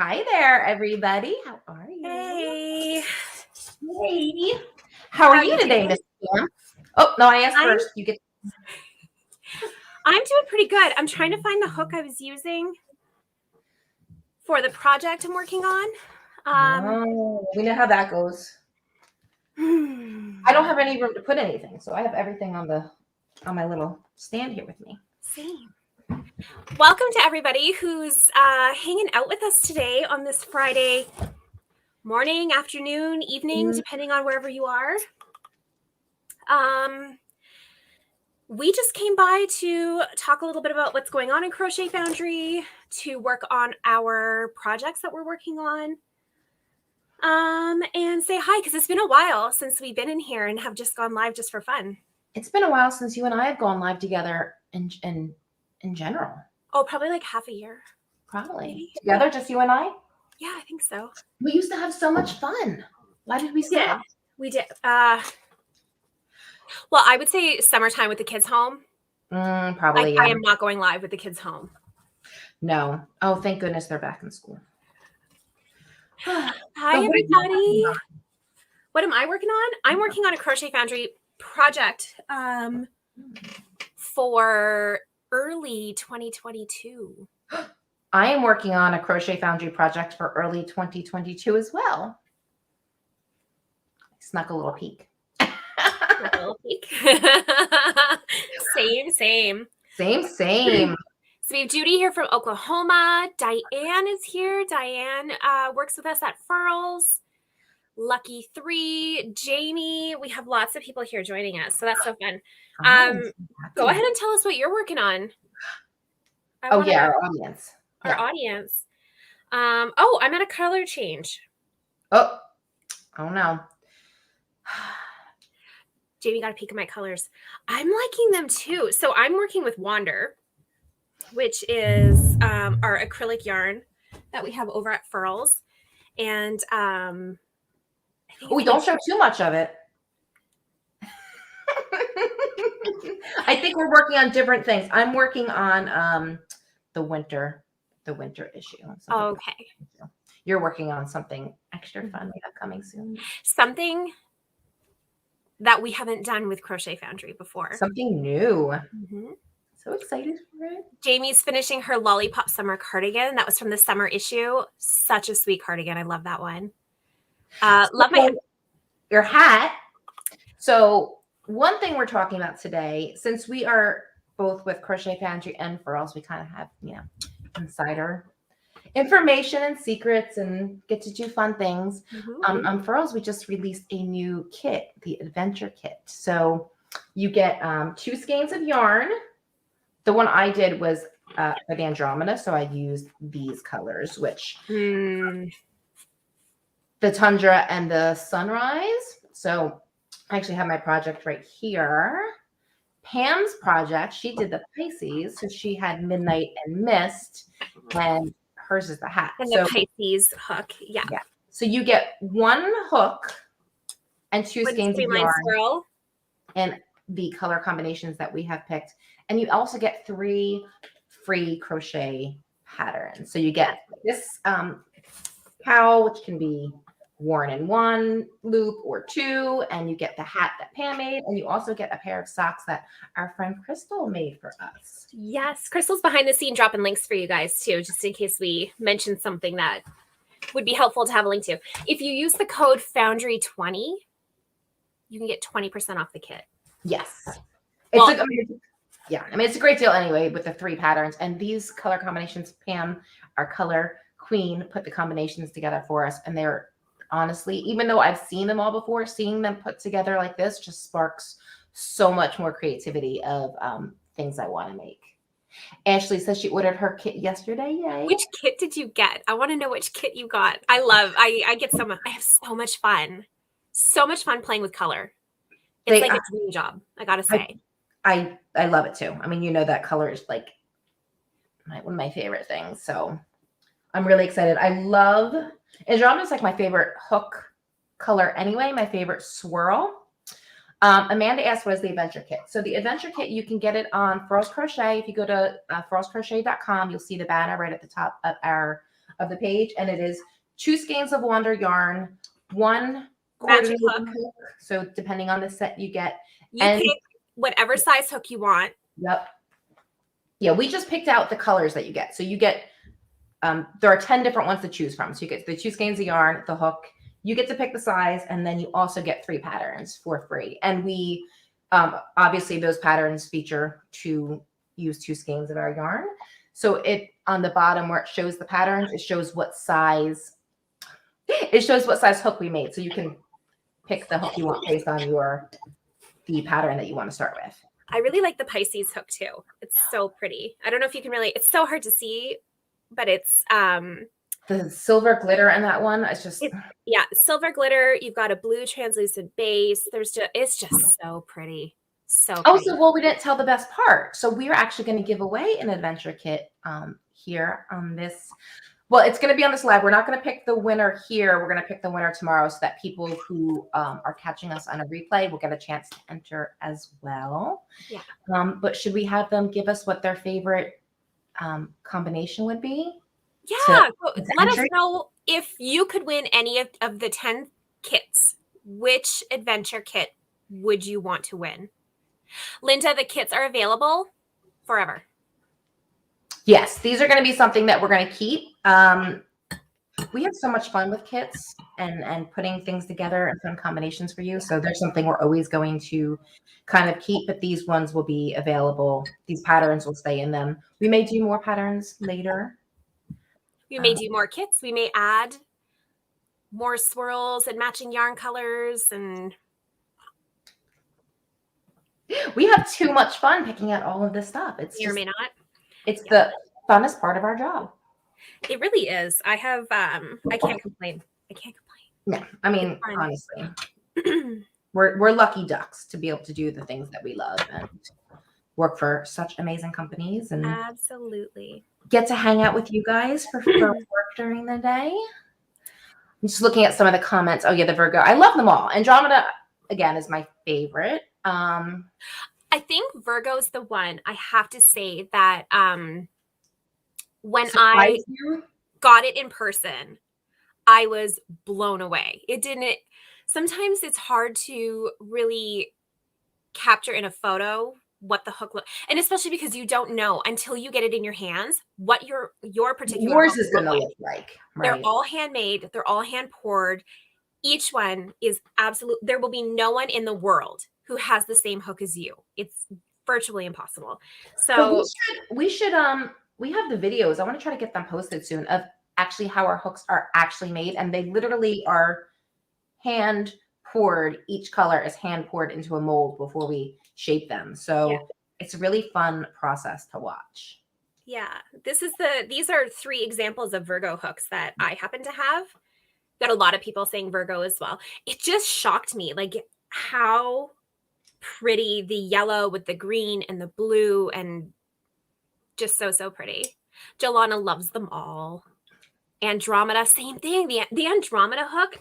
Hi there, everybody. How are you? Hey. Hey. How are you today, Miss Pam? Oh, no, I asked first. You get. I'm doing pretty good. I'm trying to find the hook I was using for the project I'm working on. We know how that goes. I don't have any room to put anything, so I have everything on my little stand here with me. Same. Welcome to everybody who's hanging out with us today on this Friday morning, afternoon, evening, depending on wherever you are. We just came by to talk a little bit about what's going on in Crochet Foundry, to work on our projects that we're working on, and say hi, because it's been a while since we've been in here and have just gone live just for fun. It's been a while since you and I have gone live together in general. Oh, probably like half a year. Probably. Maybe. Together, just you and I? Yeah, I think so. We used to have so much fun. Why did we stop? We did. Well, I would say summertime with the kids home. Probably. I am not going live with the kids home. No. Oh, thank goodness they're back in school. Hi, everybody. What am I working on? I'm working on a Crochet Foundry project for early 2022. I am working on a Crochet Foundry project for early 2022 as well. Snuck a little peek. Snuck a little peek. Same. So we have Judy here from Oklahoma. Dianne is here. Dianne works with us at Furls. Lucky 3, Jamie. We have lots of people here joining us, so that's so fun. Go ahead and tell us what you're working on. Our audience. Our audience. Oh, I'm at a color change. Oh no. Jamie got a peek at my colors. I'm liking them too. So I'm working with Wander, which is our acrylic yarn that we have over at Furls. And we don't show too much of it. I think we're working on different things. I'm working on the winter issue. Okay. You're working on something extra fun we have coming soon. Something that we haven't done with Crochet Foundry before. Something new. So excited for it. Jamie's finishing her Lollipop Summer cardigan. That was from the summer issue. Such a sweet cardigan. I love that one. Love your hat. So one thing we're talking about today, since we are both with Crochet Foundry and Furls, we kind of have, insider information and secrets and get to do fun things. On Furls, we just released a new kit, the Adventure Kit. So you get 2 skeins of yarn. The one I did was for the Andromeda, so I used these colors, which the Tundra and the Sunrise. So I actually have my project right here. Pam's project, she did the Pisces, so she had Midnight and Mist, and hers is the hat. And the Pisces hook, yeah. So you get 1 hook and 2 skeins of yarn, swirl, and the color combinations that we have picked, and you also get 3 free crochet patterns. So you get this cowl, which can be worn in 1 loop or 2, and you get the hat that Pam made, and you also get a pair of socks that our friend Crystal made for us. Yes, Crystal's behind the scene dropping links for you guys too, just in case we mentioned something that would be helpful to have a link to. If you use the code Foundry20, you can get 20% off the kit. Yes. It's a great deal anyway with the 3 patterns, and these color combinations, Pam, our color queen, put the combinations together for us, and they're honestly, even though I've seen them all before, seeing them put together like this just sparks so much more creativity of things I want to make. Ashley says she ordered her kit yesterday. Yay. Which kit did you get? I want to know which kit you got. I get so much. I have so much fun. So much fun playing with color. It's like a dream job, I gotta say. I love it too. I mean, that color is like one of my favorite things. So I'm really excited. I love Andromeda is like my favorite hook color anyway, my favorite swirl. Amanda asked, what is the Adventure Kit? So the Adventure Kit, you can get it on Furls Crochet. If you go to furlscrochet.com, you'll see the banner right at the top of of the page, and it is 2 skeins of Wander yarn, 1 Magic coordinating hook. hook. So depending on the set you get, You pick whatever size hook you want. Yep. Yeah, we just picked out the colors that you get. So you get, there are 10 different ones to choose from. So you get the 2 skeins of yarn, the hook, you get to pick the size, and then you also get 3 patterns for free. And we, obviously those patterns feature to use 2 skeins of our yarn. So it, on the bottom where it shows the patterns, it shows what size hook we made. So you can pick the hook you want based on the pattern that you want to start with. I really like the Pisces hook too. It's so pretty. I don't know if you can really, it's so hard to see, but it's the silver glitter in that one. It's just yeah, silver glitter. You've got a blue translucent base. It's just so pretty. So pretty. Oh, so well, we didn't tell the best part. So we're actually going to give away an adventure kit here on this. Well, it's going to be on this live. We're not going to pick the winner here. We're going to pick the winner tomorrow so that people who are catching us on a replay will get a chance to enter as well. Yeah. But should we have them give us what their favorite combination would be? Yeah. Let us know if you could win any of the 10 kits. Which adventure kit would you want to win? Linda, the kits are available forever. Yes, these are going to be something that we're going to keep. We have so much fun with kits and putting things together and fun combinations for you. So there's something we're always going to kind of keep, but these ones will be available. These patterns will stay in them. We may do more patterns later. We may do more kits. We may add more swirls and matching yarn colors, and we have too much fun picking out all of this stuff. It's may or may not. It's the funnest part of our job. It really is. I have I can't complain. I can't complain. No, I mean, honestly, we're lucky ducks to be able to do the things that we love and work for such amazing companies and absolutely get to hang out with you guys for work during the day. I'm just looking at some of the comments. Oh yeah, the Virgo. I love them all. Andromeda again is my favorite. I think Virgo's the one. I have to say that when I got it in person, I was blown away. Sometimes it's hard to really capture in a photo what the hook looks, and especially because you don't know until you get it in your hands what your particular yours is going to look like. Right? They're all handmade. They're all hand poured. Each one is absolute. There will be no one in the world who has the same hook as you. It's virtually impossible. So we have the videos. I want to try to get them posted soon of actually how our hooks are actually made. And they literally are hand poured. Each color is hand poured into a mold before we shape them. So it's a really fun process to watch. Yeah. These are 3 examples of Virgo hooks that I happen to have. Got a lot of people saying Virgo as well. It just shocked me, like how pretty the yellow with the green and the blue, and just so pretty. Jolana loves them all. Andromeda, same thing. The Andromeda hook,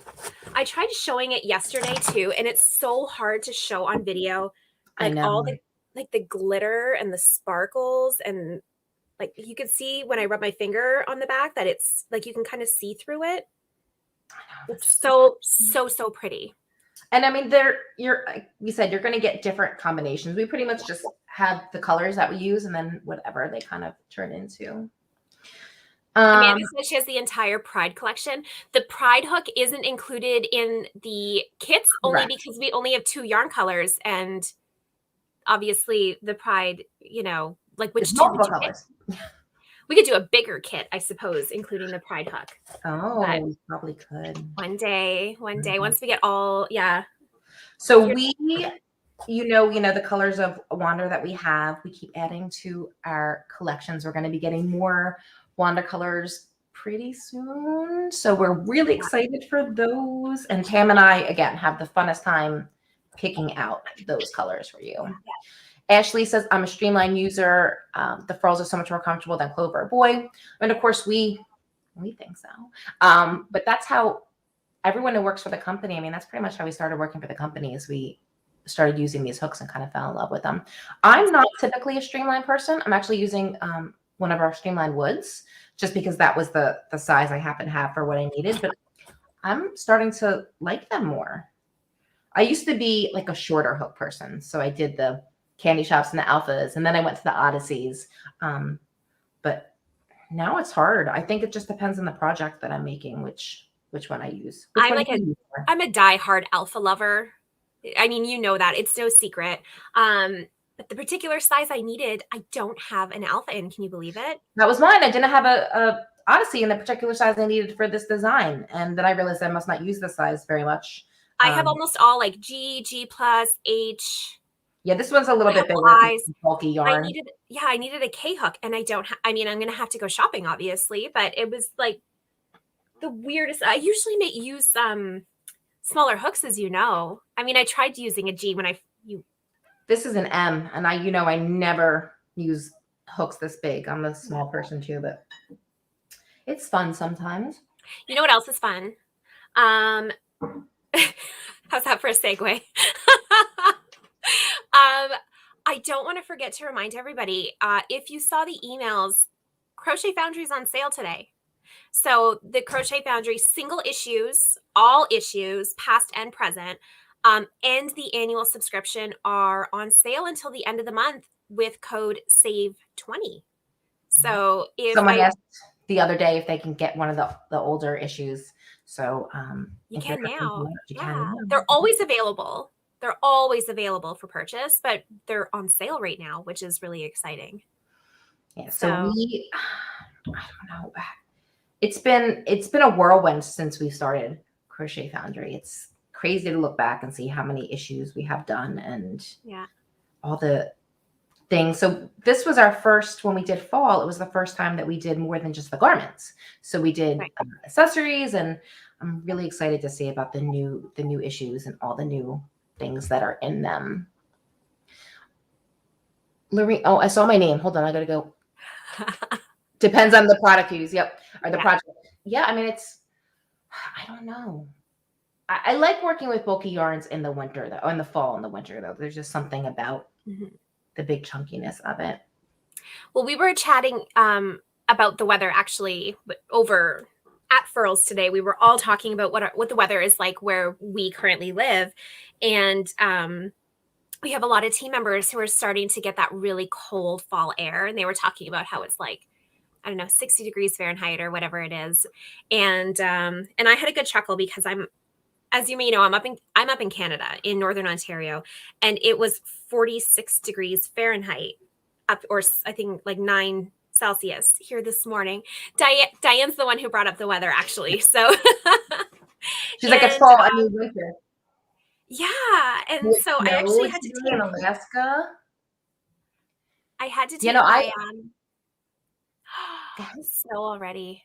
I tried showing it yesterday too, and it's so hard to show on video. Like all the glitter and the sparkles, and like you could see when I rub my finger on the back that it's like you can kind of see through it. It's so pretty. And I mean, you said you're going to get different combinations. We pretty much just have the colors that we use and then whatever they kind of turn into. Amanda says she has the entire Pride collection. The Pride hook isn't included in the kits only because we only have 2 yarn colors, and obviously the Pride, like which 2 would you pick? We could do a bigger kit, I suppose, including the Pride hook. Oh, we probably could. One day, once we get all, So we, the colors of Wander that we have, we keep adding to our collections. We're going to be getting more Wander colors pretty soon. So we're really excited for those. And Pam and I, again, have the funnest time picking out those colors for you. Ashley says, I'm a Streamline user. The furls are so much more comfortable than Clover. Boy. And of course, we think so. But that's how everyone who works for the company, I mean, that's pretty much how we started working for the company, is we started using these hooks and kind of fell in love with them. I'm not typically a Streamline person. I'm actually using one of our Streamline woods just because that was the size I happen to have for what I needed. But I'm starting to like them more. I used to be like a shorter hook person. So I did the candy shops and the alphas, and then I went to the odysseys. But now it's hard. I think it just depends on the project that I'm making, which one I use. I'm a diehard alpha lover. I mean, you know that. It's no secret. But the particular size I needed, I don't have an alpha in. Can you believe it? That was mine. I didn't have a odyssey in the particular size I needed for this design. And then I realized I must not use this size very much. I have almost all like G, G+, H. Yeah, this one's a little bit bigger, bulky yarn. I needed a K hook, and I don't. I mean, I'm gonna have to go shopping, obviously, but it was like the weirdest. I usually use smaller hooks, as you know. I mean, I tried using a G when This is an M, and I never use hooks this big. I'm a small person too, but it's fun sometimes. You know what else is fun? How's that for a segue? I don't want to forget to remind everybody, if you saw the emails, Crochet Foundry is on sale today. So the Crochet Foundry single issues, all issues, past and present, and the annual subscription are on sale until the end of the month with code SAVE20. So if someone asked the other day if they can get one of the older issues. So you can now. They're always available. They're always available for purchase, but they're on sale right now, which is really exciting. Yeah. So I don't know. It's been a whirlwind since we started Crochet Foundry. It's crazy to look back and see how many issues we have done and all the things. So this was our first, when we did fall, it was the first time that we did more than just the garments. So we did accessories, and I'm really excited to see about the new issues and all the new things that are in them. Lorene, oh, I saw my name. Hold on, I gotta go. Depends on the product use. Yep. Or the project. Yeah, I mean, I don't know. I like working with bulky yarns in the winter, though, in the fall and the winter, though. There's just something about the big chunkiness of it. Well, we were chatting about the weather actually over at Furls today. We were all talking about what the weather is like where we currently live, and we have a lot of team members who are starting to get that really cold fall air, and they were talking about how it's like, I don't know, 60 degrees Fahrenheit or whatever it is, and I had a good chuckle because as you may know, I'm up in Canada, in Northern Ontario, and it was 46 degrees Fahrenheit up, or I think like 9 Celsius here this morning. Diane's the one who brought up the weather, actually. So she's like, it's fall, I mean winter. Yeah, and so I actually had to take in Alaska. I had to take my snow already.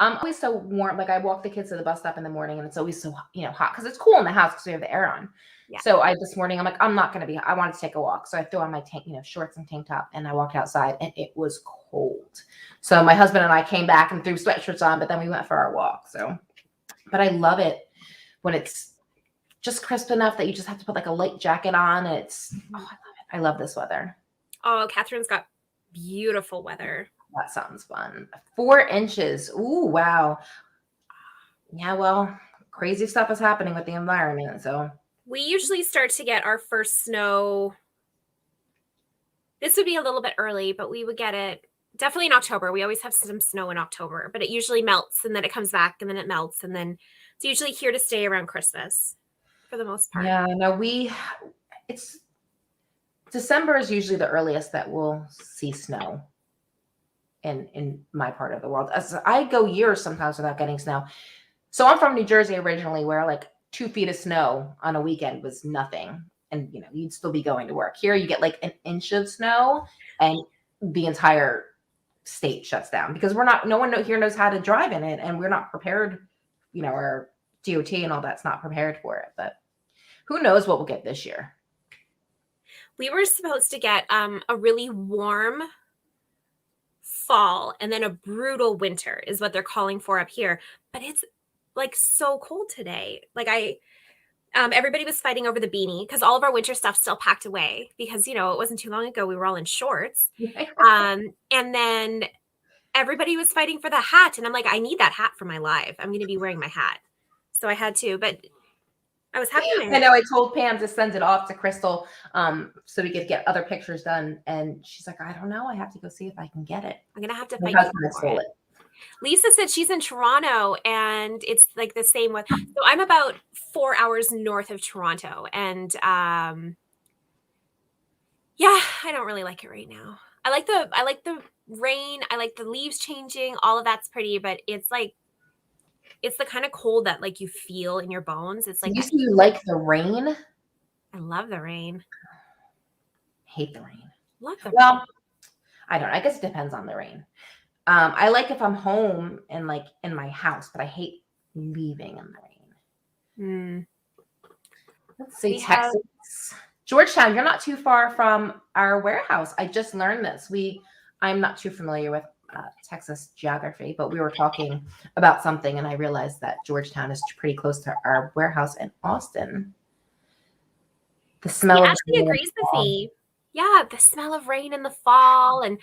I'm always so warm. Like I walk the kids to the bus stop in the morning, and it's always so hot because it's cool in the house because we have the air on. Yeah. So this morning I'm like, I'm not gonna I wanted to take a walk, so I threw on my shorts and tank top, and I walked outside, and it was cold. So my husband and I came back and threw sweatshirts on, but then we went for our walk. So, but I love it when it's just crisp enough that you just have to put like a light jacket on. It's I love it. I love this weather. Oh, Catherine's got beautiful weather. That sounds fun. 4 inches. Ooh, wow. Yeah, well, crazy stuff is happening with the environment. So we usually start to get our first snow. This would be a little bit early, but we would get it definitely in October. We always have some snow in October, but it usually melts and then it comes back and then it melts. And then it's usually here to stay around Christmas for the most part. Yeah, no, December is usually the earliest that we'll see snow in my part of the world. As I go years sometimes without getting snow. So I'm from New Jersey originally, where like 2 feet of snow on a weekend was nothing. And you'd still be going to work. Here you get like an inch of snow and the entire state shuts down because no one here knows how to drive in it, and we're not prepared, our DOT and all that's not prepared for it. But who knows what we'll get this year. We were supposed to get a really warm fall and then a brutal winter is what they're calling for up here. But it's like so cold today. Like everybody was fighting over the beanie because all of our winter stuff still packed away because, it wasn't too long ago we were all in shorts. And then everybody was fighting for the hat. And I'm like, I need that hat for my live. I'm going to be wearing my hat. So I had to, but I was happy. I know. I told Pam to send it off to Crystal so we could get other pictures done. And she's like, I don't know. I have to go see if I can get it. I'm going to have to My fight husband for stole it. Lisa said she's in Toronto and it's like the same with, so I'm about 4 hours north of Toronto. And yeah, I don't really like it right now. I like the rain. I like the leaves changing. All of that's pretty, but it's like, it's the kind of cold that like you feel in your bones. It's like, you like the rain? I love the rain. Hate the rain. Love the Well, rain. I don't know. I guess it depends on the rain. I like if I'm home and like in my house, but I hate leaving in the rain. Let's see, Texas. Georgetown, you're not too far from our warehouse. I just learned this. I'm not too familiar with Texas geography, but we were talking about something and I realized that Georgetown is pretty close to our warehouse in Austin. The smell He actually agrees with me. Yeah, the smell of rain in the fall, and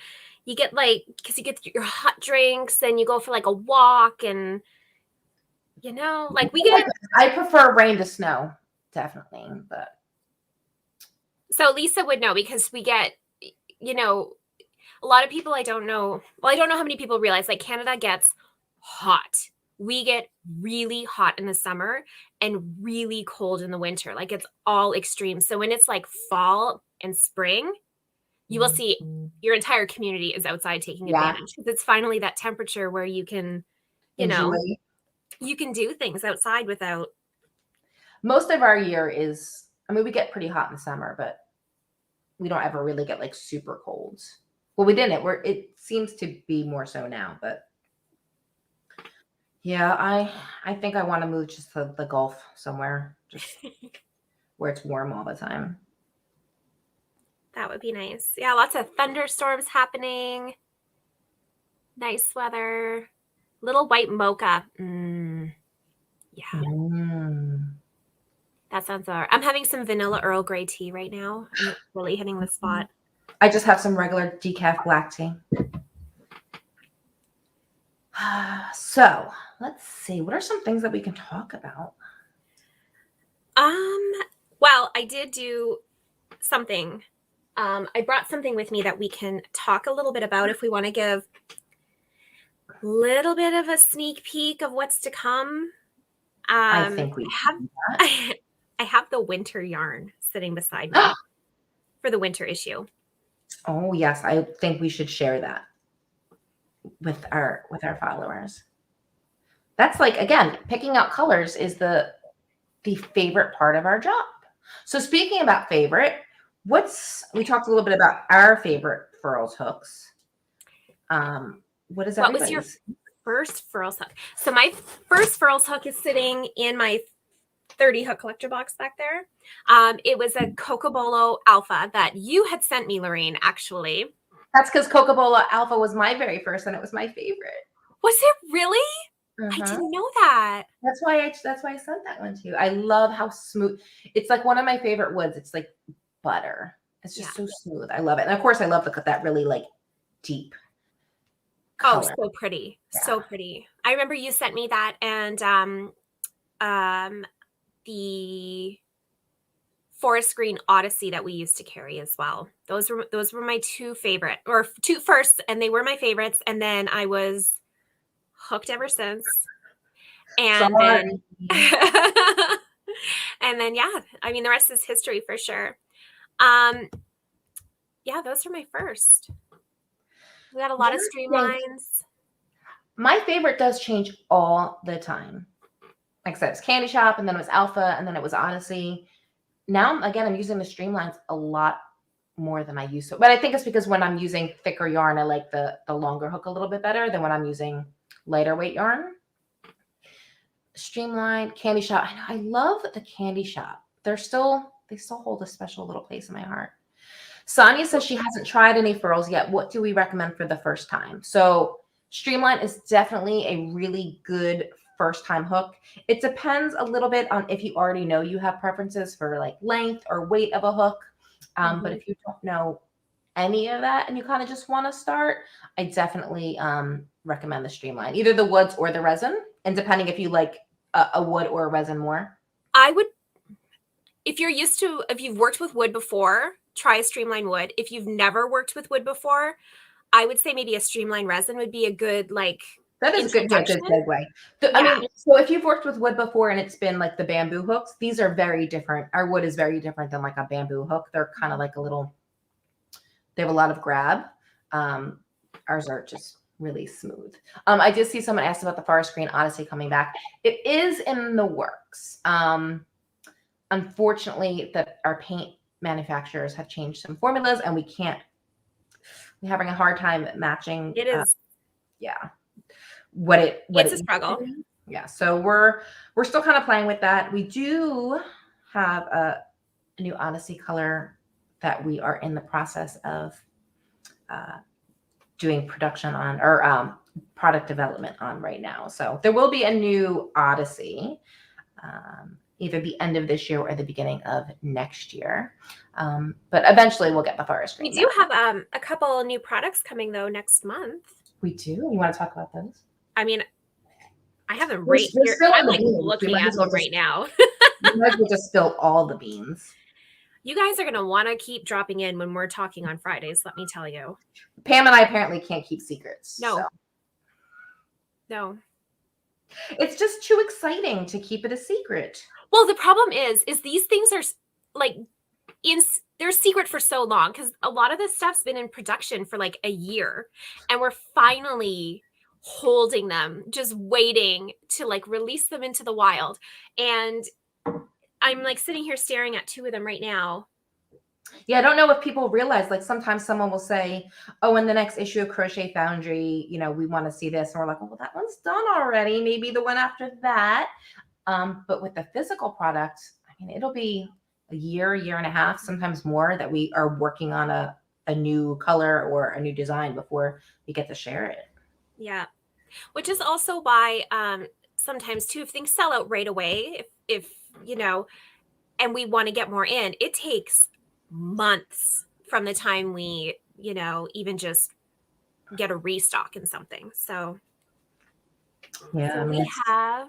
you get like, because you get your hot drinks and you go for like a walk, and you know, like we get. I prefer rain to snow, definitely, but. So Lisa would know because we get, you know, a lot of people I don't know. Well, I don't know how many people realize like Canada gets hot. We get really hot in the summer and really cold in the winter. Like it's all extreme. So when it's like fall and spring, you will see your entire community is outside taking advantage because it's finally that temperature where you can, you know, you can do things outside without. Most of our year is, I mean, we get pretty hot in the summer, but we don't ever really get like super cold. Well, we didn't. It seems to be more so now, but yeah, I think I want to move just to the Gulf somewhere, just where it's warm all the time. That would be nice. Yeah, lots of thunderstorms happening. Nice weather. Little white mocha. Yeah. That sounds all right. I'm having some vanilla Earl Grey tea right now. And it's really hitting the spot. I just have some regular decaf black tea. So let's see. What are some things that we can talk about? Well, I did do something. I brought something with me that we can talk a little bit about if we want to give a little bit of a sneak peek of what's to come. I think we have. I have the winter yarn sitting beside me for the winter issue. Oh yes, I think we should share that with our we That's like, again, picking out colors is the favorite part of our job. So speaking about favorite, we talked a little bit about our favorite Furls hooks. What was your first Furls hook? So my first Furls hook is sitting in my 30 hook collector box back there. It was a Cocobolo Alpha that you had sent me, Lorene, actually. That's because Cocobolo Alpha was my very first and it was my favorite. Was it really? I didn't know that. That's why I sent that one to you. I love how smooth. It's like one of my favorite woods. It's like butter. It's just so smooth. I love it. And of course I love that really like deep color. Oh, so pretty. Yeah. So pretty. I remember you sent me that and the forest green Odyssey that we used to carry as well. Those were my two first, and they were my favorites. And then I was hooked ever since. And then, yeah, I mean, the rest is history for sure. Yeah, those were my first. We got a lot of streamlines. My favorite does change all the time. Like I said, it's Candy Shop, and then it was Alpha, and then it was Odyssey. Now, again, I'm using the streamlines a lot more than I used to. But I think it's because when I'm using thicker yarn, I like the longer hook a little bit better than when I'm using lighter weight yarn. Streamline, Candy Shop. I love the Candy Shop. They still hold a special little place in my heart. Sonia says she hasn't tried any Furls yet. What do we recommend for the first time? So Streamline is definitely a really good first time hook. It depends a little bit on if you already know you have preferences for like length or weight of a hook. But if you don't know any of that and you kind of just want to start, I definitely recommend the Streamline, either the woods or the resin, and depending if you like a wood or a resin more. I would, if you've worked with wood before, try a Streamline wood. If you've never worked with wood before, I would say maybe a Streamline resin would be a good that is a good segue. I mean, so if you've worked with wood before and it's been like the bamboo hooks, these are very different. Our wood is very different than like a bamboo hook. They're kind of like they have a lot of grab. Ours are just really smooth. I did see someone asked about the Forest Green Odyssey coming back. It is in the works. Unfortunately, our paint manufacturers have changed some formulas and we're having a hard time matching. It is. It's a struggle. Yeah. So we're still kind of playing with that. We do have a new Odyssey color that we are in the process of doing production on, or product development on right now. So there will be a new Odyssey, either the end of this year or the beginning of next year. But eventually we'll get the Forest Green. We do have a couple new products coming though next month. We do. You want to talk about those? I mean, I have them right here. I'm like looking at them right now. You might as well just spill all the beans. You guys are going to want to keep dropping in when we're talking on Fridays, let me tell you. Pam and I apparently can't keep secrets. No. So. No. It's just too exciting to keep it a secret. Well, the problem is these things are like they're secret for so long because a lot of this stuff's been in production for like a year and we're finally holding them, just waiting to like release them into the wild. And I'm like sitting here staring at two of them right now. Yeah, I don't know if people realize, like sometimes someone will say, oh, in the next issue of Crochet Foundry, we want to see this. And we're like, oh, well, that one's done already. Maybe the one after that. But with the physical product, I mean, it'll be a year and a half, sometimes more, that we are working on a new color or a new design before we get to share it. Yeah. Which is also why sometimes too, if things sell out right away, if and we want to get more in, it takes months from the time we, even just get a restock in something. So yeah, so we have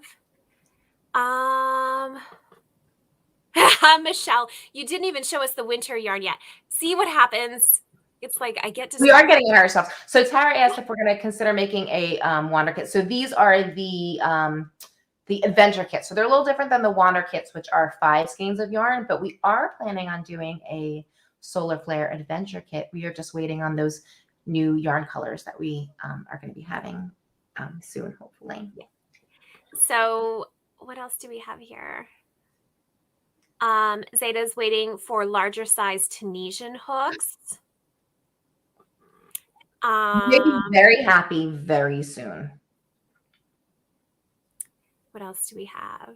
Michelle, you didn't even show us the winter yarn yet. See what happens. It's like I get to. We are getting ourselves. So Tara asked if we're going to consider making a wander kit. So these are the adventure kits. So they're a little different than the wander kits, which are 5 skeins of yarn. But we are planning on doing a solar flare adventure kit. We are just waiting on those new yarn colors that we are going to be having soon, hopefully. Yeah. So what else do we have here? Zeta's waiting for larger size Tunisian hooks. You'll be very happy very soon. What else do we have?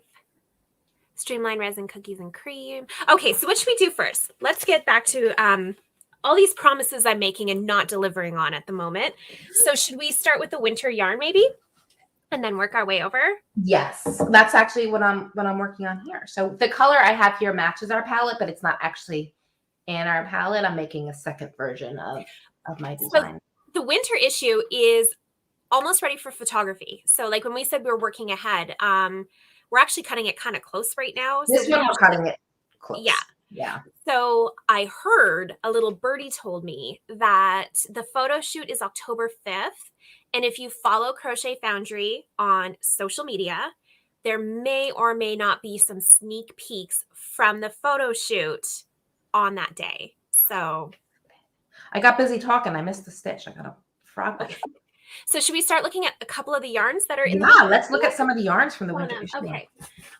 Streamline resin, cookies and cream. Okay, so what should we do first? Let's get back to all these promises I'm making and not delivering on at the moment. So should we start with the winter yarn maybe? And then work our way over? Yes, that's actually what I'm working on here. So the color I have here matches our palette, but it's not actually in our palette. I'm making a second version of my design. So the winter issue is almost ready for photography. So like when we said we were working ahead, we're actually cutting it kind of close right now. This one we're cutting it close. Yeah. Yeah. So I heard a little birdie told me that the photo shoot is October 5th. And if you follow Crochet Foundry on social media, there may or may not be some sneak peeks from the photo shoot on that day. So I got busy talking. I missed the stitch. I got a frog. Okay. So should we start looking at a couple of the yarns that are in let's look at some of the yarns from the winter issue. Okay.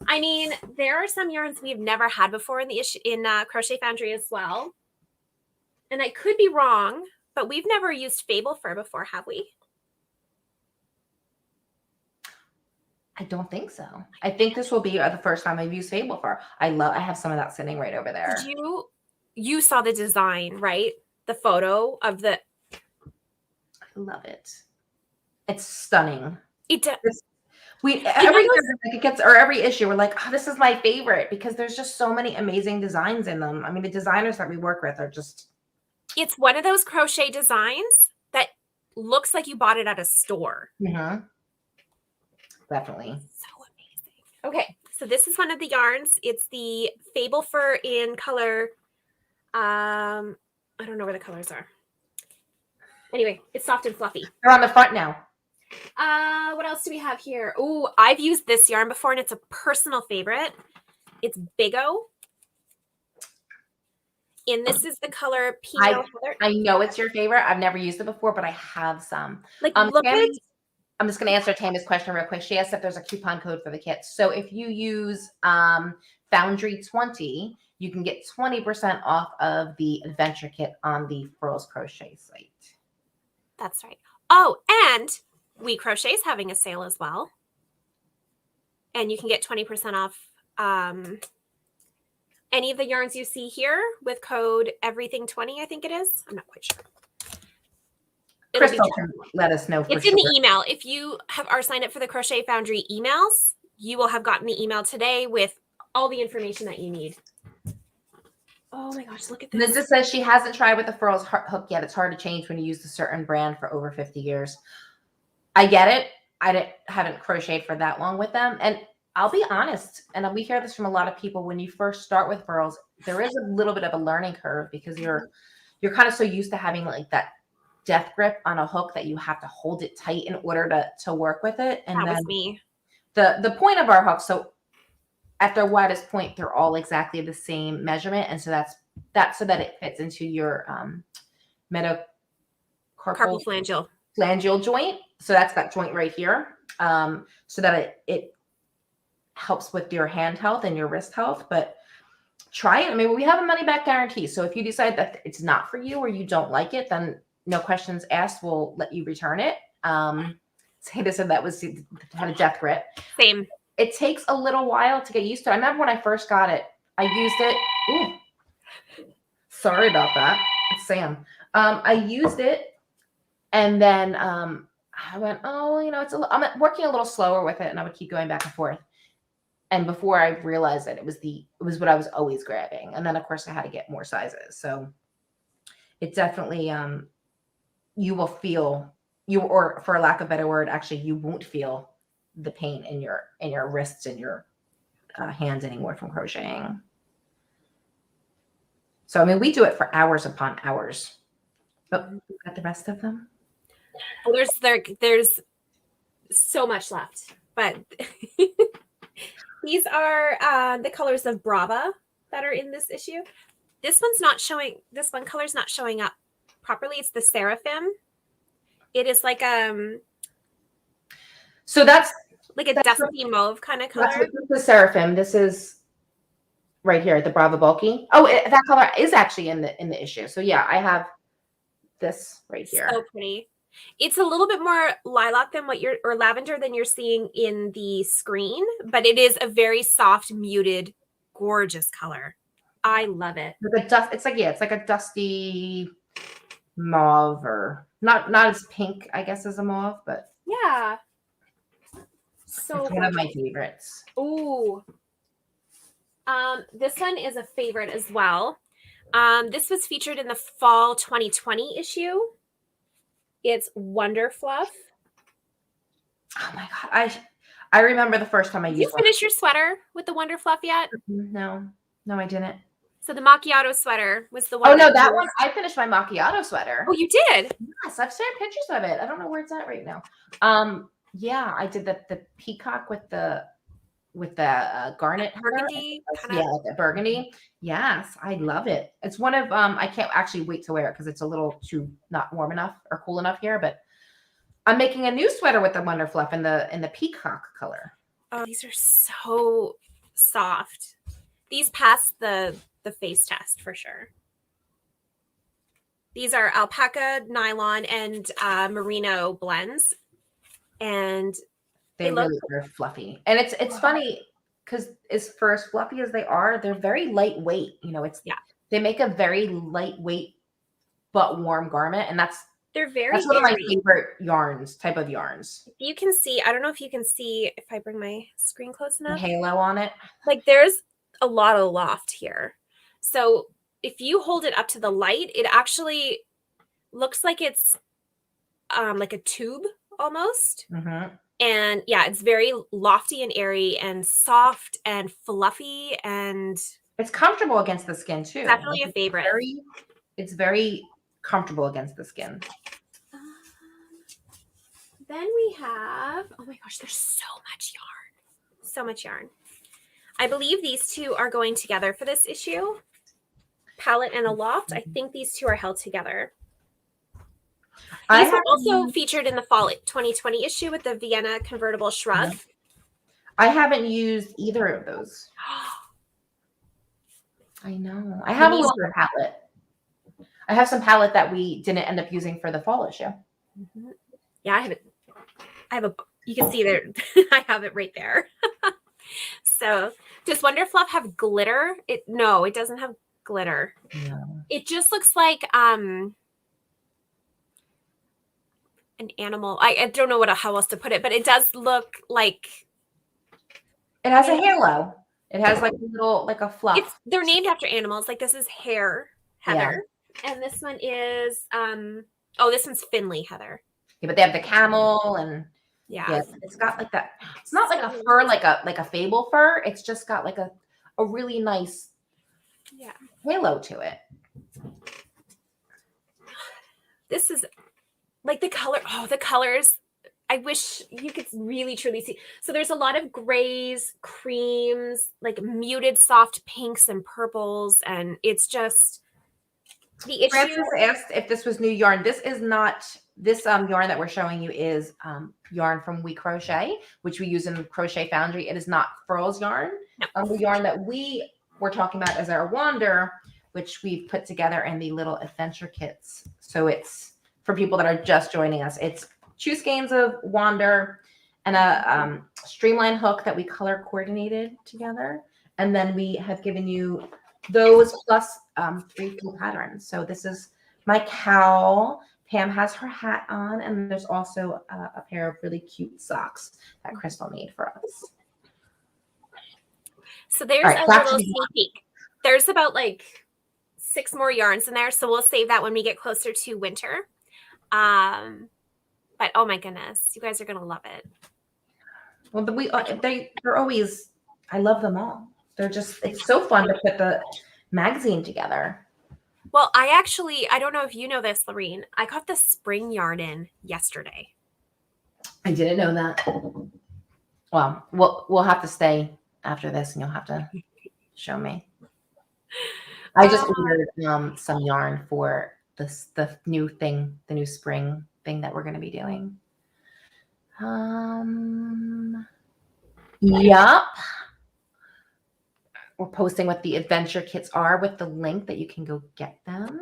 I mean, there are some yarns we've never had before in the issue in Crochet Foundry as well. And I could be wrong, but we've never used Fable Fur before, have we? I don't think so. I think this will be the first time I've used Fable Fur. I have some of that sitting right over there. Did you saw the design, right? The photo of the. I love it. It's stunning. It does. Every issue we're like, oh, this is my favorite because there's just so many amazing designs in them. I mean, the designers that we work with are just It's one of those crochet designs that looks like you bought it at a store. Definitely. So amazing. Okay, so this is one of the yarns. It's the Fable Fur in color. I don't know where the colors are. Anyway, it's soft and fluffy. They're on the front now. What else do we have here? Oh, I've used this yarn before, and it's a personal favorite. It's Big O. And this is the color Pinot Heather. I know it's your favorite. I've never used it before, but I have some. Like, look at. I'm just going to answer Tammy's question real quick. She asked if there's a coupon code for the kits. So if you use Foundry 20, you can get 20% off of the adventure kit on the Furls Crochet site. That's right. Oh, and We Crochet is having a sale as well. And you can get 20% off any of the yarns you see here with code everything20, I think it is. I'm not quite sure. Crystal can let us know. It's in the email. If you are signed up for the Crochet Foundry emails, you will have gotten the email today with all the information that you need. Oh my gosh, look at this. Linda says she hasn't tried with the Furls hook yet. It's hard to change when you use a certain brand for over 50 years. I get it. I haven't crocheted for that long with them. And I'll be honest, and we hear this from a lot of people, when you first start with Furls, there is a little bit of a learning curve because you're kind of so used to having like that death grip on a hook that you have to hold it tight in order to work with it. And that then was me. The point of our hook, so at their widest point, they're all exactly the same measurement, and so that's so that it fits into your metacarpal phalangeal joint. So that's that joint right here, so that it helps with your hand health and your wrist health. But try it. I mean, we have a money back guarantee, so if you decide that it's not for you or you don't like it, then no questions asked, we'll let you return it. Seda said that had a death grip. Same. It takes a little while to get used to. I remember when I first got it, I used it. Ooh, sorry about that. It's Sam. I used it, and then I went, oh, I'm working a little slower with it, and I would keep going back and forth. And before I realized that it was what I was always grabbing, and then of course I had to get more sizes. So it definitely you will feel or for lack of a better word, actually you won't feel the pain in your wrists and your hands anymore from crocheting. So I mean, we do it for hours upon hours. But we got the rest of them. Well, there's so much left, but these are the colors of Brava that are in this issue. This one's not showing. This one color's not showing up properly. It's the Seraphim. It is like so that's like a dusty mauve kind of color. That's the Seraphim. This is right here, the Brava Bulky. Oh, that color is actually in the issue. So yeah, I have this right here. So pretty. It's a little bit more lilac than or lavender than you're seeing in the screen, but it is a very soft, muted, gorgeous color. I love it. It's like a dusty mauve, or not as pink, I guess, as a mauve, but yeah. So it's one of my favorites. Ooh. This one is a favorite as well. This was featured in the fall 2020 issue. It's Wonder Fluff. Oh my god. I remember the first time I used it. Did you finish your sweater with the Wonder Fluff yet? No, I didn't. So the macchiato sweater was the one. Oh no, that one. I finished my macchiato sweater. Oh, you did? Yes, I've seen pictures of it. I don't know where it's at right now. Yeah, I did the peacock with the garnet burgundy. Yeah, the burgundy. Yes, I love it. It's one of I can't actually wait to wear it because it's a little too not warm enough or cool enough here. But I'm making a new sweater with the Wonder Fluff in the peacock color. Oh, these are so soft. These pass the face test for sure. These are alpaca, nylon, and merino blends, and they really are fluffy. And it's funny because as fluffy as they are, they're very lightweight. They make a very lightweight but warm garment, and that's one of my favorite type of yarns. You can see, I don't know if you can see if I bring my screen close enough. The halo on it. Like there's a lot of loft here. So if you hold it up to the light, it actually looks like it's like a tube almost. And yeah, it's very lofty and airy and soft and fluffy, and it's comfortable against the skin too. Definitely a favorite. It's very comfortable against the skin. Then we have, oh my gosh, there's so much yarn. So much yarn. I believe these two are going together for this issue. Palette and a Loft. I think these two are held together. These were also featured in the fall 2020 issue with the Vienna convertible shrug. I haven't used either of those. I know. I have a longer palette. I have some palette that we didn't end up using for the fall issue. Yeah, I have it. You can see there. I have it right there. So does Wonder Fluff have glitter? No, it doesn't have glitter. No. It just looks like an animal. I don't know how else to put it, but it does look like it has a halo. It has like a little, like a fluff. They're named after animals. Like this is Hare Heather, and this one is this one's Finley Heather. Yeah, but they have the camel and it's got like that. It's not like a fur, like a fable fur. It's just got like a really nice halo to it. This is like the color. Oh, the colors. I wish you could really truly see. So there's a lot of grays, creams, like muted soft pinks and purples, and it's just the issue. Francis asked if this was new yarn. This is not. This yarn that we're showing you is yarn from We Crochet, which we use in Crochet Foundry. It is not Furls yarn. No. The yarn that we were talking about is our Wander, which we've put together in the little adventure kits. So it's for people that are just joining us. It's 2 skeins of Wander and a streamline hook that we color coordinated together. And then we have given you those plus 3 full patterns. So this is my cowl. Pam has her hat on, and there's also a pair of really cute socks that Crystal made for us. So there's a little sneak peek. There's about like 6 more yarns in there, so we'll save that when we get closer to winter. But oh my goodness, you guys are gonna love it. Well, they're always. I love them all. It's so fun to put the magazine together. Well, I don't know if you know this, Lorene. I got the spring yarn in yesterday. I didn't know that. Well, we'll have to stay after this, and you'll have to show me. I just ordered some yarn for the new spring thing that we're going to be doing. Yup. We're posting what the adventure kits are with the link that you can go get them.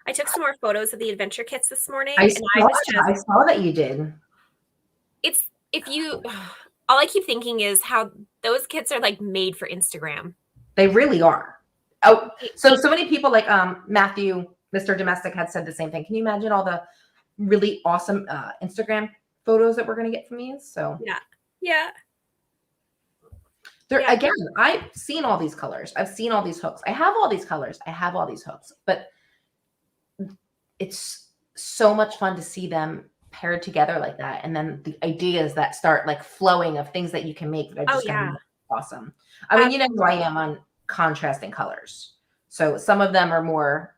I took some more photos of the adventure kits this morning. I saw that you did. All I keep thinking is how those kits are like made for Instagram. They really are. Oh, so many people like Matthew, Mr. Domestic, had said the same thing. Can you imagine all the really awesome Instagram photos that we're going to get from these? So yeah. Again, I've seen all these colors. I've seen all these hooks. I have all these colors. I have all these hooks. But it's so much fun to see them paired together like that. And then the ideas that start like flowing of things that you can make that are just gonna be awesome. I mean, you know who I am on contrasting colors. So some of them are more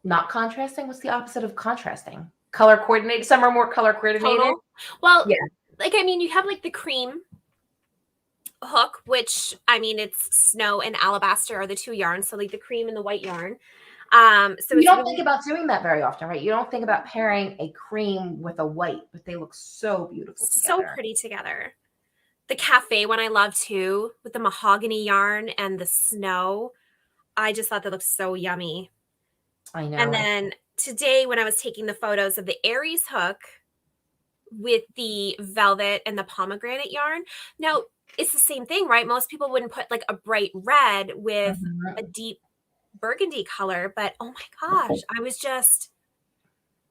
not contrasting. What's the opposite of contrasting? Color coordinated. Some are more color coordinated. Total. Well, yeah. Like, I mean, you have like the cream hook, which I mean, it's Snow and Alabaster are the 2 yarns. So like the cream and the white yarn. So you don't think about doing that very often, right? You don't think about pairing a cream with a white, but they look so beautiful together. So pretty together. The cafe one I love too, with the mahogany yarn and the snow. I just thought that looked so yummy. I know. And then today when I was taking the photos of the Aries hook with the velvet and the pomegranate yarn. Now, it's the same thing, right? Most people wouldn't put like a bright red with a deep burgundy color, but oh my gosh, I was just,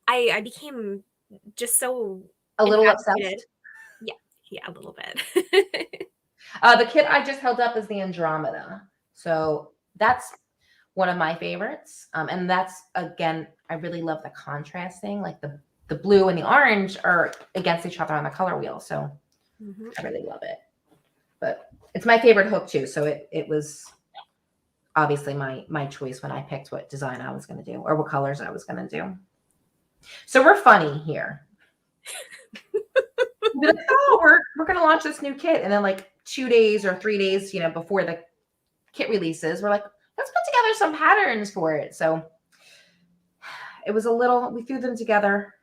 I became just so a little obsessed. Yeah, a little bit. The kit I just held up is the Andromeda. So that's one of my favorites. And that's, again, I really love the contrasting, like the blue and the orange are against each other on the color wheel. So I really love it. But it's my favorite hook too. So it was obviously my choice when I picked what design I was going to do or what colors I was going to do. So we're funny here. We're like, oh, we're going to launch this new kit. And then like 2 days or 3 days, before the kit releases, we're like, let's put together some patterns for it. So it was we threw them together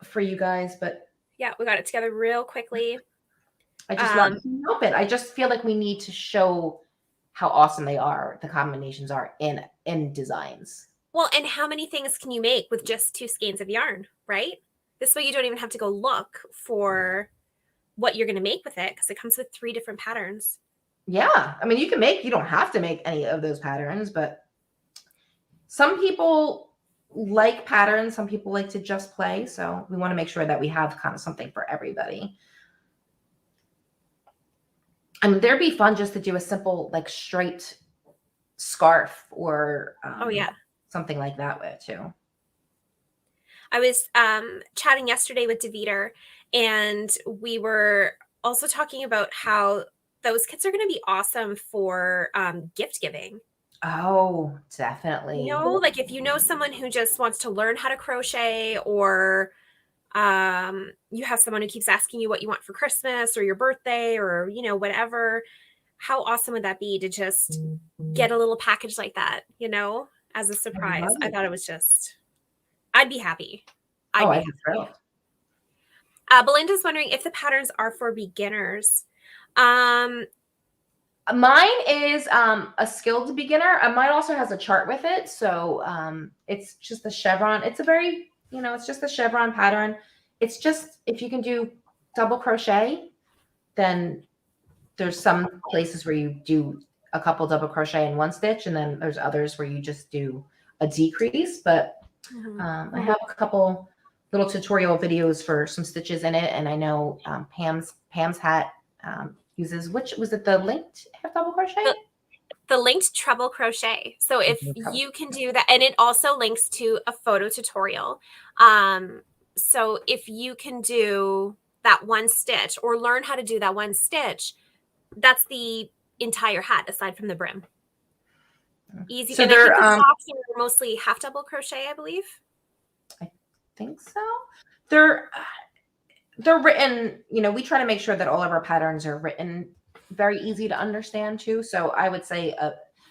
for you guys, but yeah, we got it together real quickly. I just love it. I just feel like we need to show how awesome they are, the combinations are in designs. Well, and how many things can you make with just 2 skeins of yarn, right? This way you don't even have to go look for what you're going to make with it because it comes with 3 different patterns. Yeah. I mean, you don't have to make any of those patterns, but some people like patterns. Some people like to just play. So we want to make sure that we have kind of something for everybody. I mean, there'd be fun just to do a simple, like straight scarf or something like that with too. I was chatting yesterday with Derr, and we were also talking about how those kits are going to be awesome for gift giving. Oh, definitely. Like if you know someone who just wants to learn how to crochet, or you have someone who keeps asking you what you want for Christmas or your birthday or, whatever, how awesome would that be to just get a little package like that, as a surprise? I thought it was I'd be happy. I'd be thrilled. Belinda's wondering if the patterns are for beginners. Mine is a skilled beginner. Mine also has a chart with it. So it's just the chevron. It's a very, it's just the chevron pattern. It's just, if you can do double crochet, then there's some places where you do a couple double crochet in one stitch. And then there's others where you just do a decrease. But I have a couple little tutorial videos for some stitches in it. And I know Pam's hat uses, which was it, the linked double crochet? The linked treble crochet. So if you can do that, and it also links to a photo tutorial. So if you can do that one stitch or learn how to do that one stitch, that's the entire hat aside from the brim. Easy. So and they're I think the socks are mostly half double crochet, I believe. I think so. They're written, we try to make sure that all of our patterns are written very easy to understand too. So I would say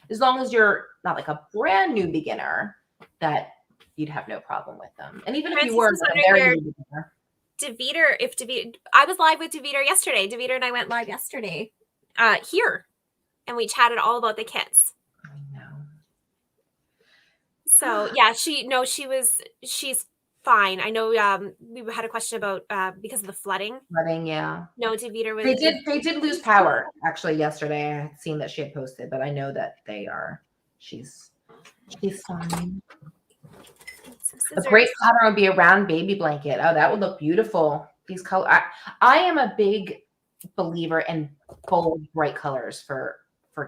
as long as you're not like a brand new beginner, that you'd have no problem with them. And even if you were a very new beginner. I was live with Derr yesterday. Derr and I went live yesterday here, and we chatted all about the kits. I know. So yeah, she's fine. I know we had a question about because of the flooding. Yeah. No, Derr was. They did lose power actually yesterday. I had seen that she had posted, but I know that she's fine. A great pattern would be a round baby blanket. Oh, that would look beautiful. These colors. I am a big believer in bold, bright colors for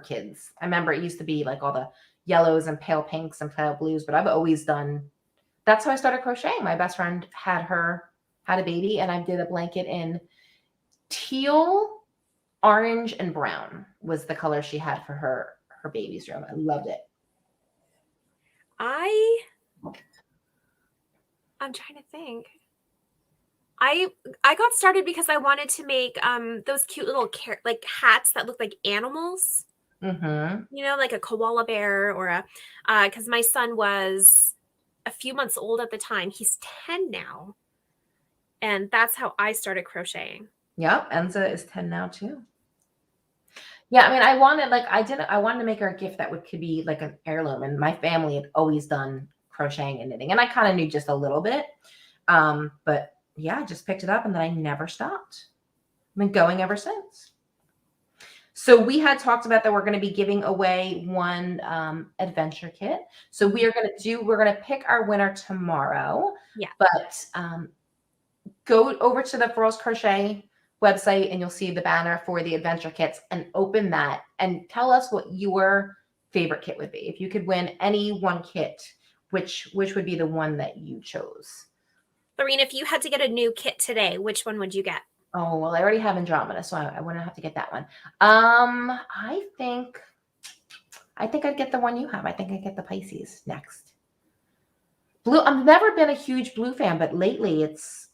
kids. I remember it used to be like all the yellows and pale pinks and pale blues, but I've always done. That's how I started crocheting. My best friend had a baby, and I did a blanket in teal, orange, and brown was the color she had for her baby's room. I loved it. I'm trying to think. I got started because I wanted to make those cute little hats that look like animals. Like a koala bear or because my son was a few months old at the time. He's 10 now. And that's how I started crocheting. Yep. Enza is 10 now too. Yeah. I mean, I wanted to make her a gift that could be like an heirloom, and my family had always done crocheting and knitting, and I kind of knew just a little bit. But yeah, I just picked it up and then I never stopped. I've been going ever since. So we had talked about that we're going to be giving away one adventure kit. So we're going to pick our winner tomorrow. Yeah. But go over to the Furls Crochet website and you'll see the banner for the adventure kits, and open that and tell us what your favorite kit would be. If you could win any one kit, which would be the one that you chose? Lorene, if you had to get a new kit today, which one would you get? Oh, well, I already have Andromeda, so I wouldn't have to get that one. I think I'd get the one you have. I think I'd get the Pisces next. Blue, I've never been a huge blue fan, but lately it's,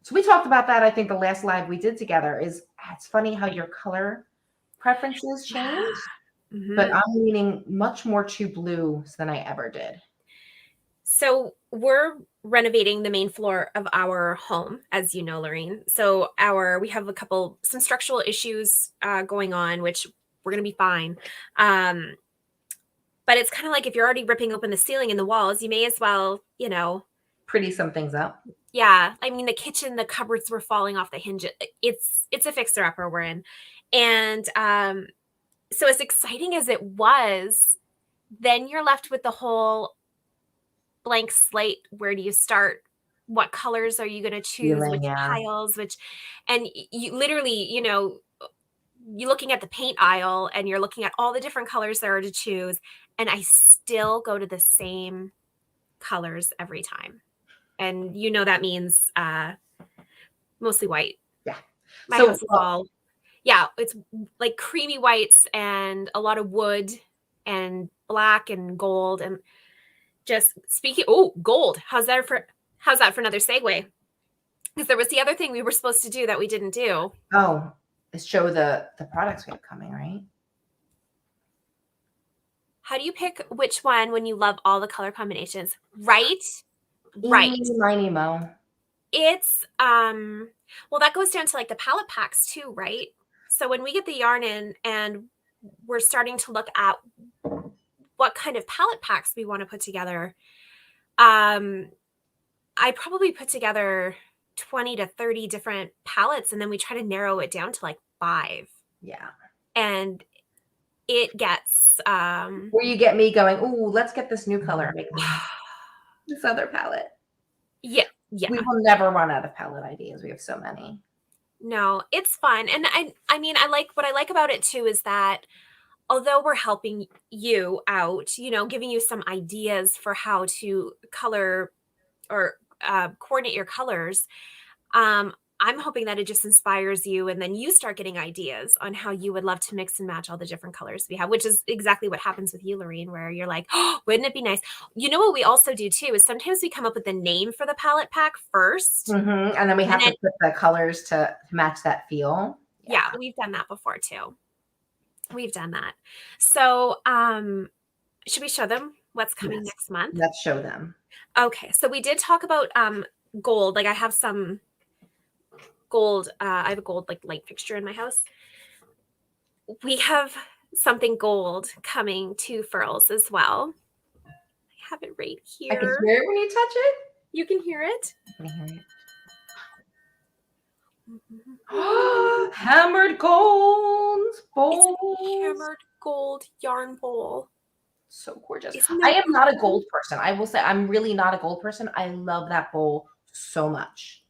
so we talked about that, I think the last live we did together is, it's funny how your color preferences change, but I'm leaning much more to blues than I ever did. So we're renovating the main floor of our home, as you know, Lorene. So we have some structural issues going on, which we're going to be fine. But it's kind of like if you're already ripping open the ceiling and the walls, you may as well, pretty some things up. Yeah. I mean, the kitchen, the cupboards were falling off the hinges. It's a fixer-upper we're in. And so as exciting as it was, then you're left with the whole blank slate. Where do you start? What colors are you going to choose? Which tiles? And you literally, you're looking at the paint aisle and you're looking at all the different colors there are to choose. And I still go to the same colors every time. And that means mostly white. Yeah. My house is all, it's like creamy whites and a lot of wood and black and gold. And just speaking, gold. How's that for another segue? Because there was the other thing we were supposed to do that we didn't do. Oh, is show the products we have coming, right? How do you pick which one when you love all the color combinations? Right. Miny mo. It's well, that goes down to like the palette packs too, right? So when we get the yarn in and we're starting to look at what kind of palette packs we want to put together, I probably put together 20 to 30 different palettes, and then we try to narrow it down to like 5. Yeah. And it gets where you get me going, oh, let's get this new color, make this other palette. Yeah. We will never run out of palette ideas. We have so many. No, it's fun. And I mean, what I like about it too is that although we're helping you out, giving you some ideas for how to color or coordinate your colors, I'm hoping that it just inspires you, and then you start getting ideas on how you would love to mix and match all the different colors we have, which is exactly what happens with you, Lorene, where you're like, oh, wouldn't it be nice? What we also do too is sometimes we come up with a name for the palette pack first. And then we have to put the colors to match that feel. Yeah, we've done that before too. We've done that. So should we show them what's coming next month? Let's show them. Okay, so we did talk about gold. Like I have some gold. I have a gold like light fixture in my house. We have something gold coming to Furls as well. I have it right here. I can hear it when you touch it. You can hear it. I can hear it. Hammered gold bowls. It's a hammered gold yarn bowl. So gorgeous. I am not a gold person. I will say I'm really not a gold person. I love that bowl so much.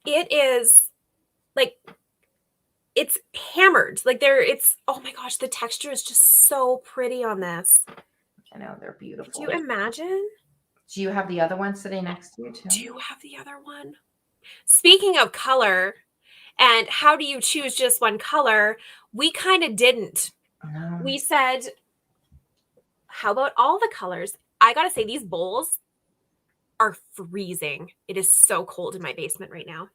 It is like, it's hammered. Like oh my gosh, the texture is just so pretty on this. I know, they're beautiful. Do you imagine? Do you have the other one sitting next to you too? Do you have the other one? Speaking of color and how do you choose just one color, we kind of didn't. No. We said, how about all the colors? I got to say, these bowls are freezing. It is so cold in my basement right now.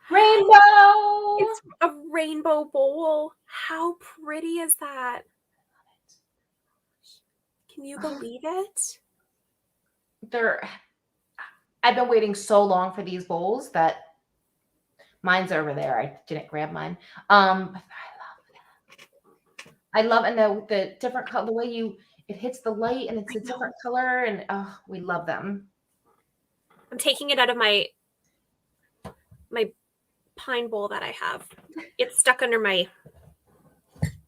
Rainbow! It's a rainbow bowl. How pretty is that? Can you believe it? I've been waiting so long for these bowls that mine's over there. I didn't grab mine. But I love and the different color, the way it hits the light and it's a different color, and we love them. I'm taking it out of my pine bowl that I have. It's stuck under my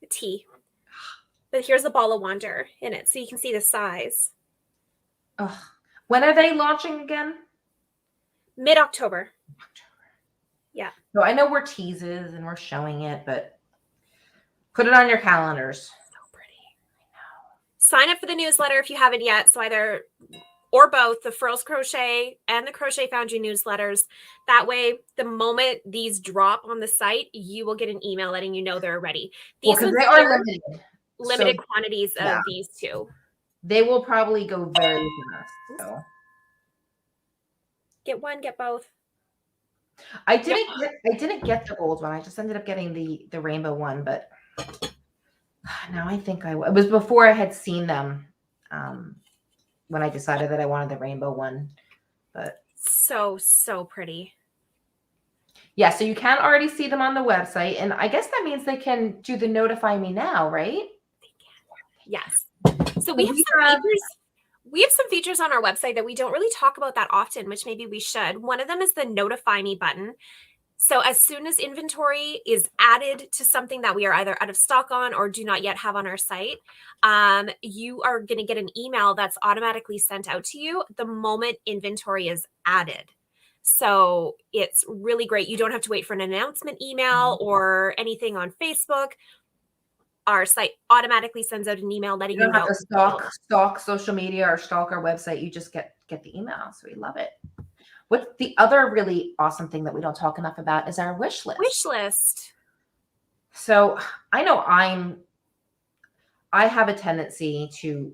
tea. But here's a ball of wonder in it, so you can see the size. When are they launching again? Mid-October. Yeah. So I know we're teases and we're showing it, but put it on your calendars. So pretty. I know. Sign up for the newsletter if you haven't yet. So either or both the Furls Crochet and the Crochet Foundry newsletters. That way, the moment these drop on the site, you will get an email letting you know they're ready. These Well, they are limited so, quantities of these two. They will probably go very fast. So. Get one, get both. I didn't get the gold one. I just ended up getting the rainbow one, but now I think it was before I had seen them when I decided that I wanted the rainbow one. But so pretty. Yeah, so you can already see them on the website, and I guess that means they can do the notify me now, right? They can. Yes. So we have some features. We have some features on our website that we don't really talk about that often, which maybe we should. One of them is the notify me button. So as soon as inventory is added to something that we are either out of stock on or do not yet have on our site, you are going to get an email that's automatically sent out to you the moment inventory is added. So it's really great. You don't have to wait for an announcement email or anything on Facebook. Our site automatically sends out an email letting you know. You don't have to stalk social media or stalk our website. You just get the email. So we love it. What's the other really awesome thing that we don't talk enough about is our wish list. Wish list. So I know I have a tendency to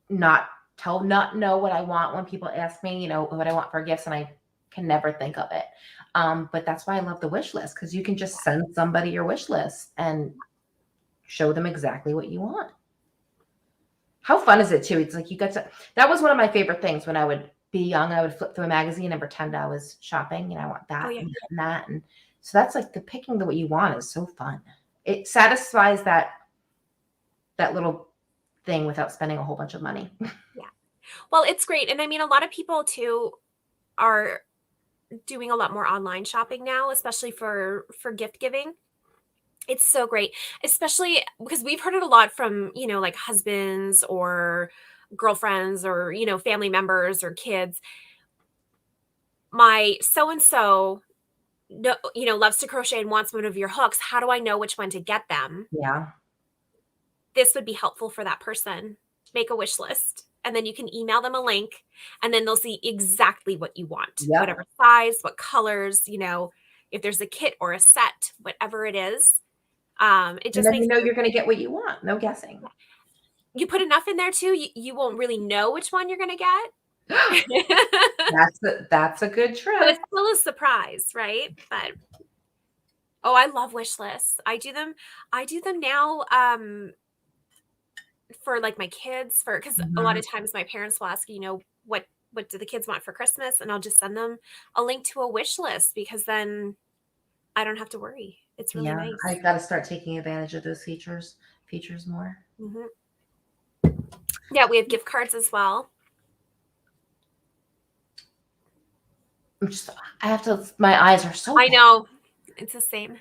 not know what I want when people ask me, what I want for gifts, and I can never think of it. But that's why I love the wish list, because you can just send somebody your wish list and show them exactly what you want. How fun is it too? It's like that was one of my favorite things when I would be young. I would flip through a magazine and pretend I was shopping and I want that and that. And so that's like picking what you want is so fun. It satisfies that little thing without spending a whole bunch of money. Yeah. Well, it's great. And I mean, a lot of people too are doing a lot more online shopping now, especially for gift giving. It's so great, especially because we've heard it a lot from, like husbands or girlfriends or, family members or kids. My so-and-so, loves to crochet and wants one of your hooks. How do I know which one to get them? Yeah. This would be helpful for that person. Make a wish list, and then you can email them a link, and then they'll see exactly what you want, whatever size, what colors, if there's a kit or a set, whatever it is. It just makes you're going to get what you want. No guessing. You put enough in there too, you won't really know which one you're going to get. That's a good trick. But it's still a surprise, right? But I love wish lists. I do them now for like my kids, because a lot of times my parents will ask, what do the kids want for Christmas, and I'll just send them a link to a wish list, because then I don't have to worry. It's really nice. I've got to start taking advantage of those features more. Yeah, we have gift cards as well. My eyes are so I know. It's the same.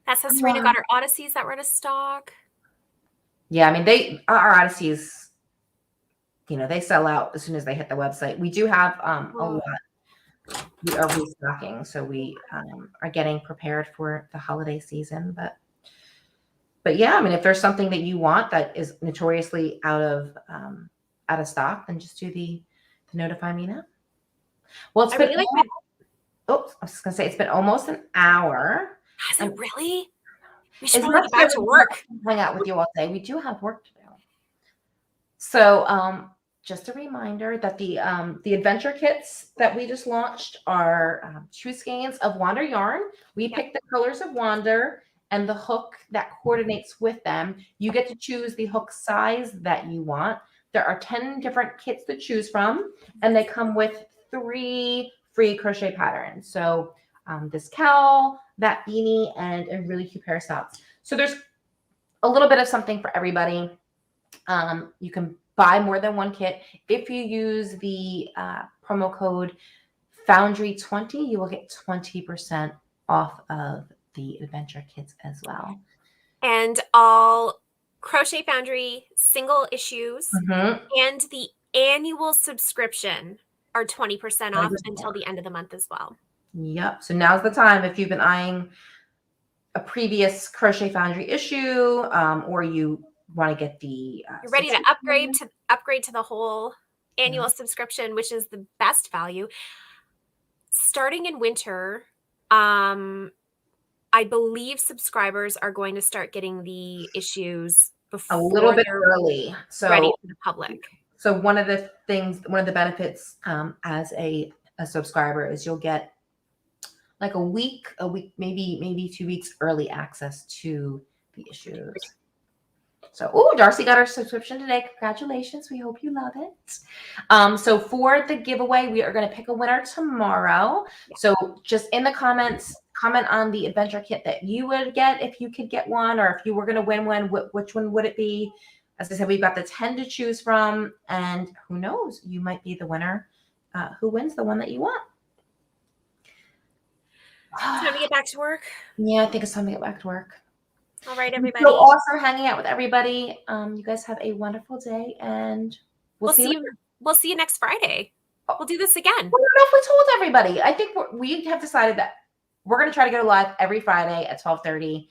That says Serena got her Odysseys that were out of stock. Yeah, I mean, our Odysseys, they sell out as soon as they hit the website. We do have a lot. We are restocking, so we are getting prepared for the holiday season. But yeah, I mean, if there's something that you want that is notoriously out of stock, then just do the notify me now. Well, it's been. I was just gonna say it's been almost an hour. Has it really? We should probably get back to work. Hang out with you all day. We do have work to do. So, just a reminder that the adventure kits that we just launched are 2 skeins of Wander yarn. We picked the colors of Wander and the hook that coordinates with them. You get to choose the hook size that you want. There are 10 different kits to choose from, and they come with 3 free crochet patterns. So this cowl, that beanie, and a really cute pair of socks. So there's a little bit of something for everybody. You can buy more than one kit. If you use the promo code Foundry20, you will get 20% off of the adventure kits as well. And all Crochet Foundry single issues and the annual subscription are 20% off until the end of the month as well. Yep. So now's the time if you've been eyeing a previous Crochet Foundry issue, or you want to get the you're ready to upgrade to the whole annual subscription, which is the best value. Starting in winter, I believe subscribers are going to start getting the issues before a little bit early, so ready for the public. So one of the benefits as a subscriber is you'll get like a week, maybe 2 weeks early access to the issues. So, oh, Darcy got her subscription today. Congratulations. We hope you love it. So for the giveaway, we are going to pick a winner tomorrow. Yeah. So just in the comments, comment on the adventure kit that you would get if you could get one, or if you were going to win one, which one would it be? As I said, we've got the 10 to choose from, and who knows, you might be the winner who wins the one that you want. Time to get back to work. Yeah, I think it's time to get back to work. All right, everybody. So awesome hanging out with everybody. You guys have a wonderful day, and we'll see you. We'll see you next Friday. We'll do this again. I don't know if we told everybody. I think we have decided that we're going to try to go live every Friday at 12:30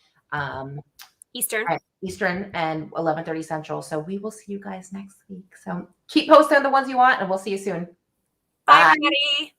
Eastern and 11:30 Central. So we will see you guys next week. So keep posting the ones you want, and we'll see you soon. Bye everybody.